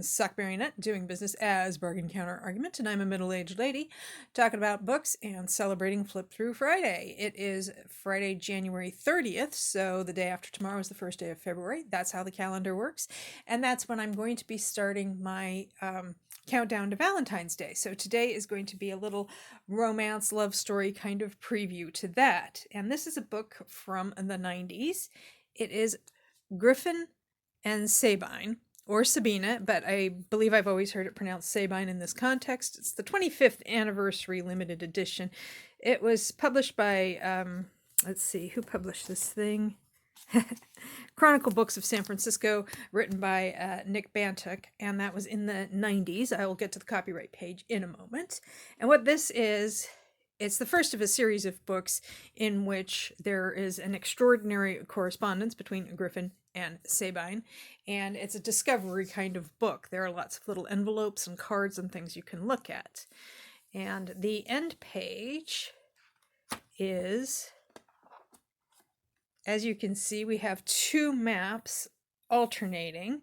Sock Marionette, doing business as Bargain Counter Argument, and I'm a middle-aged lady talking about books and celebrating Flip Through Friday. It is Friday, January 30th, so the day after tomorrow is the first day of February. That's how the calendar works, and that's when I'm going to be starting my countdown to Valentine's Day. So today is going to be a little romance love story kind of preview to that, and this is a book from the 90s. It is Griffin and Sabine, or Sabine, but I believe I've always heard it pronounced Sabine in this context. It's the 25th anniversary limited edition. It was published by, let's see, who published this thing? Chronicle Books of San Francisco, written by Nick Bantock, and that was in the 90s. I will get to the copyright page in a moment. And what this is, it's the first of a series of books in which there is an extraordinary correspondence between Griffin and Sabine, and it's a discovery kind of book. There are lots of little envelopes and cards and things you can look at. And the end page is, as you can see, we have two maps alternating,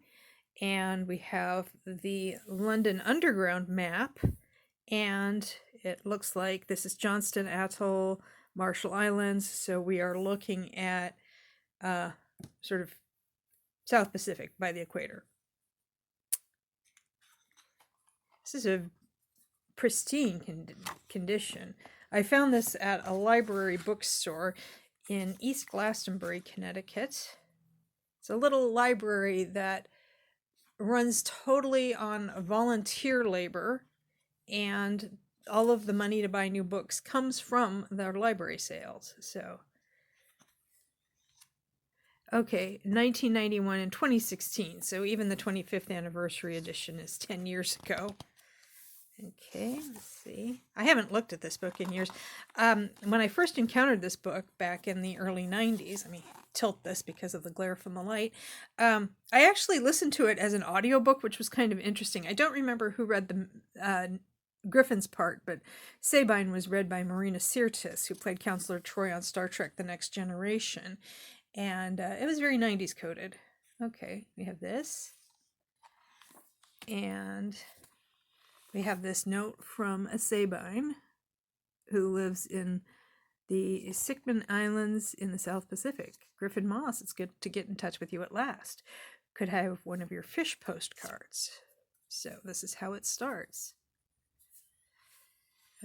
and we have the London Underground map, and it looks like this is Johnston Atoll, Marshall Islands, so we are looking at sort of South Pacific by the equator. This is a pristine condition. I found this at a library bookstore in East Glastonbury, Connecticut. It's a little library that runs totally on volunteer labor, and all of the money to buy new books comes from their library sales. So, okay, 1991 and 2016. So even the 25th anniversary edition is 10 years ago. Okay, let's see. I haven't looked at this book in years. When I first encountered this book back in the early 90s, let me tilt this because of the glare from the light. I actually listened to it as an audiobook, which was kind of interesting. I don't remember who read the Griffin's part, but Sabine was read by Marina Sirtis, who played Counselor Troy on Star Trek The Next Generation. And it was very 90s coded. Okay, we have this. And we have this note from a Sabine who lives in the Sickman Islands in the South Pacific. Griffin Moss, it's good to get in touch with you at last. Could have one of your fish postcards. So this is how it starts.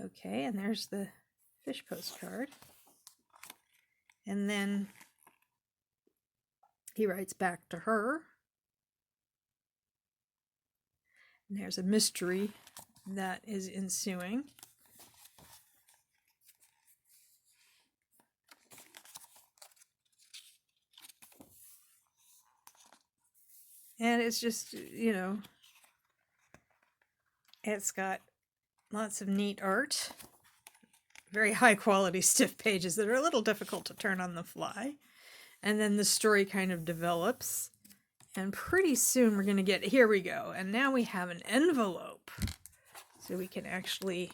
Okay, and there's the fish postcard. And then he writes back to her. And there's a mystery that is ensuing. And it's just, you know, it's got lots of neat art, very high quality stiff pages that are a little difficult to turn on the fly. And then the story kind of develops. And pretty soon we're going to get, here we go. And now we have an envelope. So we can actually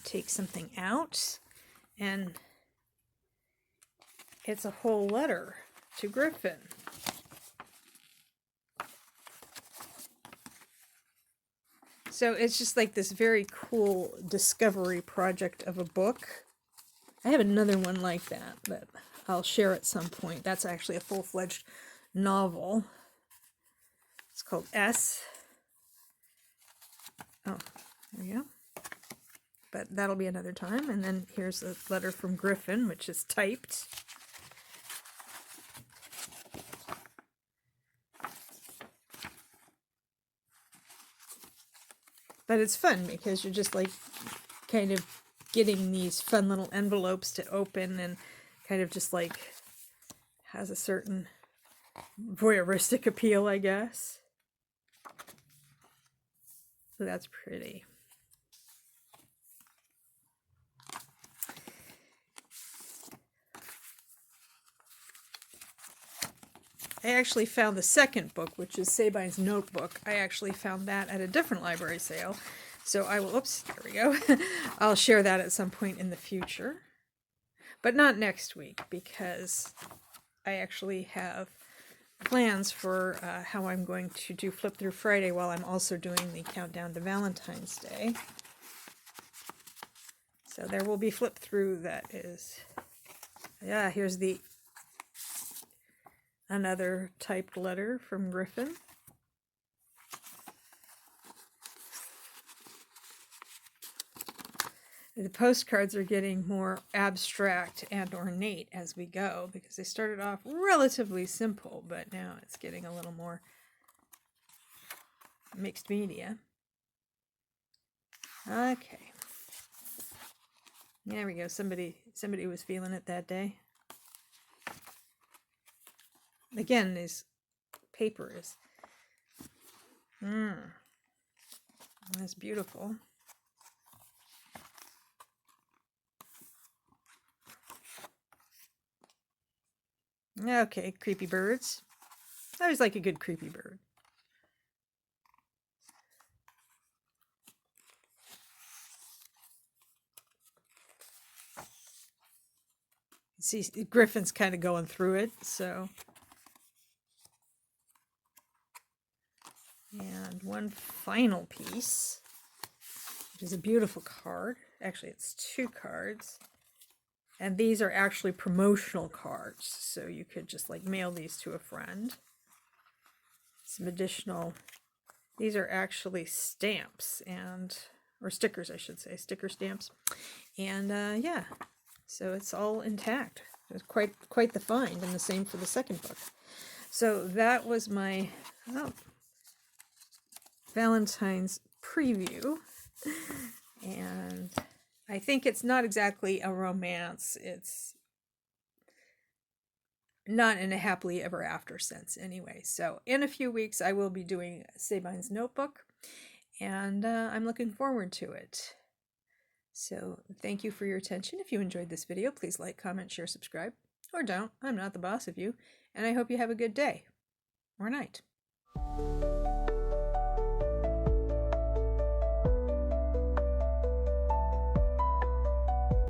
take something out. And it's a whole letter to Griffin. So it's just like this very cool discovery project of a book. I have another one like that, but I'll share at some point. That's actually a full-fledged novel. It's called S. Oh, there you go. But that'll be another time. And then here's a letter from Griffin, which is typed. But it's fun because you're just like kind of getting these fun little envelopes to open, and kind of just like has a certain voyeuristic appeal, I guess. So that's pretty. I actually found the second book, which is Sabine's Notebook. I actually found that at a different library sale. So I will, oops, there we go. I'll share that at some point in the future. But not next week, because I actually have plans for how I'm going to do Flip Through Friday while I'm also doing the countdown to Valentine's Day. So there will be flip through that is, yeah, here's another typed letter from Griffin. The postcards are getting more abstract and ornate as we go, because they started off relatively simple, but now it's getting a little more mixed media. Okay. There we go. Somebody was feeling it that day. Again, this paper is that's beautiful. Okay, creepy birds. I always like a good creepy bird. See, Griffin's kind of going through it, so. And one final piece, which is a beautiful card. Actually, it's 2 cards. And these are actually promotional cards, so you could just like mail these to a friend. Some additional, these are actually stamps or stickers, I should say, sticker stamps. And yeah, so it's all intact. It's quite the find, and the same for the second book. So that was my Valentine's preview. And I think it's not exactly a romance. It's not in a happily ever after sense anyway. So in a few weeks, I will be doing Sabine's Notebook, and I'm looking forward to it. So thank you for your attention. If you enjoyed this video, please like, comment, share, subscribe, or don't. I'm not the boss of you, and I hope you have a good day or night.